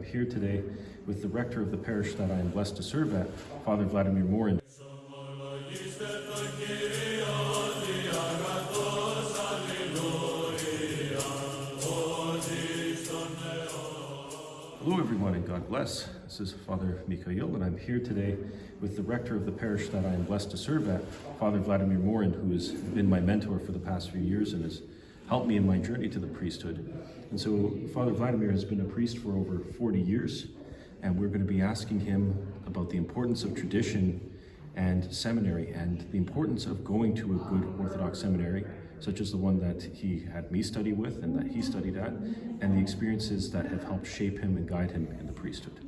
I'm here today with the rector of the parish that I am blessed to serve at, Father Vladimir. Hello everyone and God bless. This is Father Mikhail and I'm here today with the rector of the parish that I am blessed to serve at, Father Vladimir, who has been my mentor for the past few years and has helped me in my journey to the priesthood. And so Father Vladimir has been a priest for over 40 years, and we're going to be asking him about the importance of tradition and seminary and the importance of going to a good Orthodox seminary, such as the one that he had me study with and that he studied at, and the experiences that have helped shape him and guide him in the priesthood.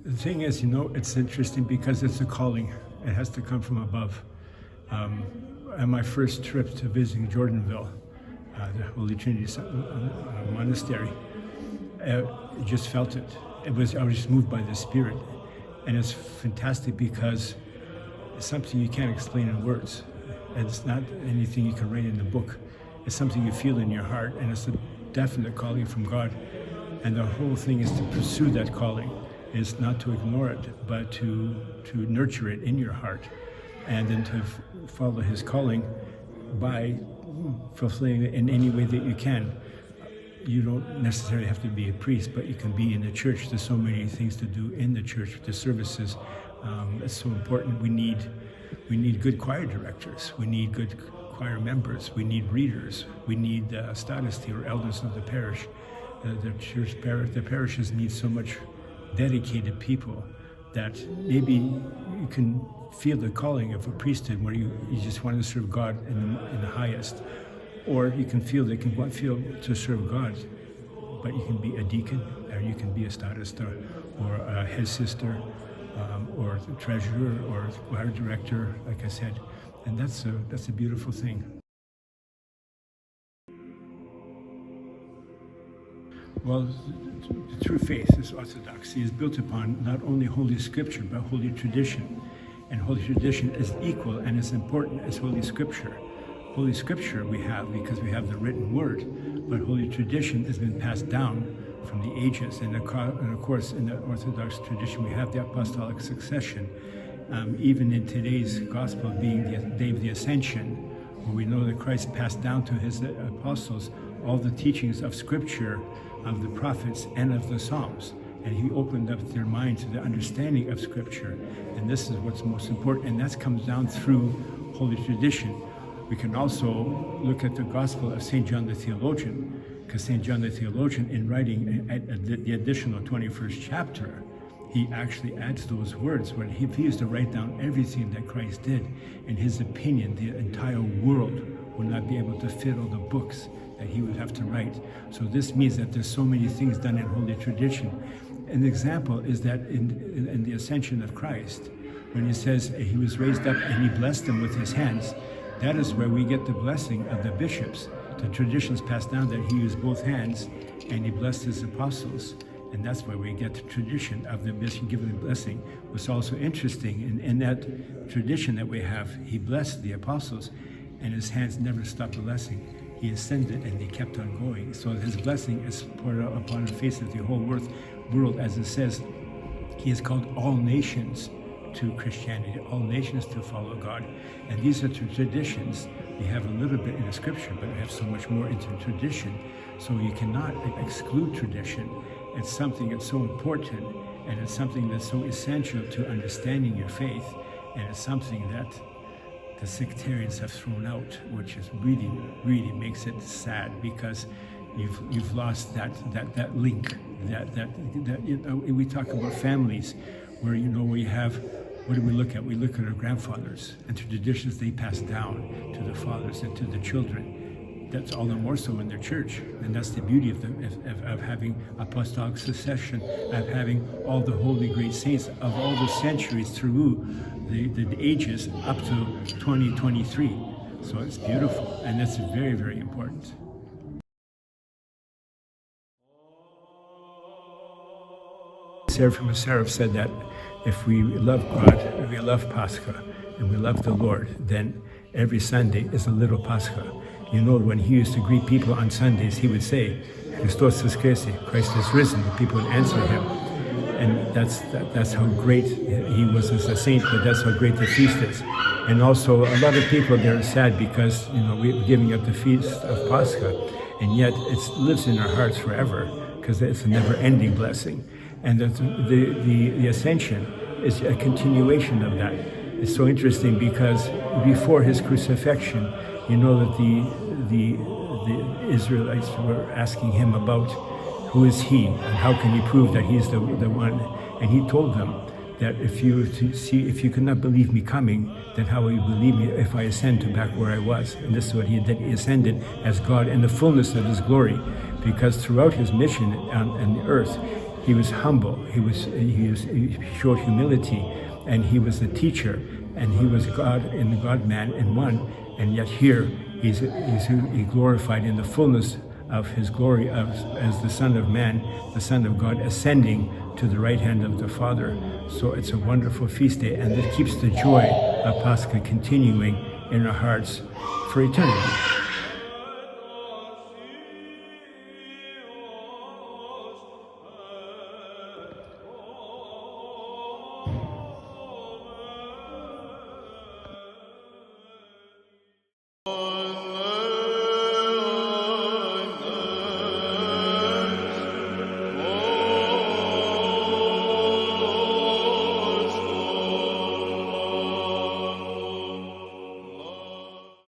The thing is, it's interesting because it's a calling. It has to come from above. On my first trip to visiting Jordanville, the Holy Trinity Monastery, I just felt it. I was just moved by the Spirit. And it's fantastic because it's something you can't explain in words. And it's not anything you can write in a book. It's something you feel in your heart, and it's a definite calling from God. And the whole thing is to pursue that calling. Is not to ignore it, but to nurture it in your heart, and then to follow His calling by fulfilling it in any way that you can. You don't necessarily have to be a priest, but you can be in the church. There's so many things to do in the church, the services. It's so important. We need good choir directors. We need good choir members. We need readers. We need statisti or elders of the parish. The parishes need so much dedicated people that maybe you can feel the calling of a priesthood where you just want to serve God in the highest, or you can feel to serve God, but you can be a deacon, or you can be a statista, or a head sister, or a treasurer, or a choir director, like I said, and that's a beautiful thing. Well, the true faith, this Orthodoxy, is built upon not only Holy Scripture, but Holy Tradition. And Holy Tradition is equal and as important as Holy Scripture. Holy Scripture we have because we have the written word, but Holy Tradition has been passed down from the ages. And of course, in the Orthodox tradition, we have the apostolic succession. Even in today's gospel being the day of the Ascension, where we know that Christ passed down to his apostles all the teachings of Scripture, of the prophets, and of the Psalms. And he opened up their mind to the understanding of Scripture. And this is what's most important, and that comes down through Holy Tradition. We can also look at the Gospel of St. John the Theologian, because St. John the Theologian, in writing the additional 21st chapter, he actually adds those words where he used to write down everything that Christ did. In his opinion, the entire world would not be able to fit all the books that he would have to write. So this means that there's so many things done in Holy Tradition. An example is that in the Ascension of Christ, when he says he was raised up and he blessed them with his hands, that is where we get the blessing of the bishops. The traditions passed down that he used both hands and he blessed his apostles. And that's where we get the tradition of the bishop giving the blessing. What's also interesting, in that tradition that we have, he blessed the apostles and his hands never stopped blessing. He ascended and they kept on going. So his blessing is poured out upon the face of the whole world, as it says. He has called all nations to Christianity, all nations to follow God. And these are traditions. We have a little bit in the Scripture, but we have so much more into tradition. So you cannot exclude tradition. It's something that's so important, and it's something that's so essential to understanding your faith, and it's something that the sectarians have thrown out, which is really makes it sad, because you've lost that link. We talk about families where we have, what do we look at? We look at our grandfathers and the traditions they pass down to the fathers and to the children. That's all the more so in their church, and that's the beauty of having apostolic succession, of having all the holy great saints of all the centuries through the ages up to 2023. So it's beautiful, and that's very, very important. Seraph said that if we love God, if we love Pascha, and we love the Lord, then every Sunday is a little Pascha. You know, when he used to greet people on Sundays, he would say, Christos Voskresie, Christ is risen. The people would answer him. And that's how great he was as a saint, but that's how great the feast is. And also, a lot of people, they're sad because, we're giving up the feast of Pascha, and yet it lives in our hearts forever because it's a never-ending blessing. And the Ascension is a continuation of that. It's so interesting because before his crucifixion, you know that the Israelites were asking him about who is he and how can he prove that he's the one. And he told them that if you cannot believe me coming, then how will you believe me if I ascend to back where I was? And this is what he did. He ascended as God in the fullness of his glory, because throughout his mission on the earth, he was humble. He showed humility, and he was the teacher, and he was God and the God-man in one. And yet here he's glorified in the fullness of his glory as the Son of Man, the Son of God, ascending to the right hand of the Father. So it's a wonderful feast day, and it keeps the joy of Pascha continuing in our hearts for eternity.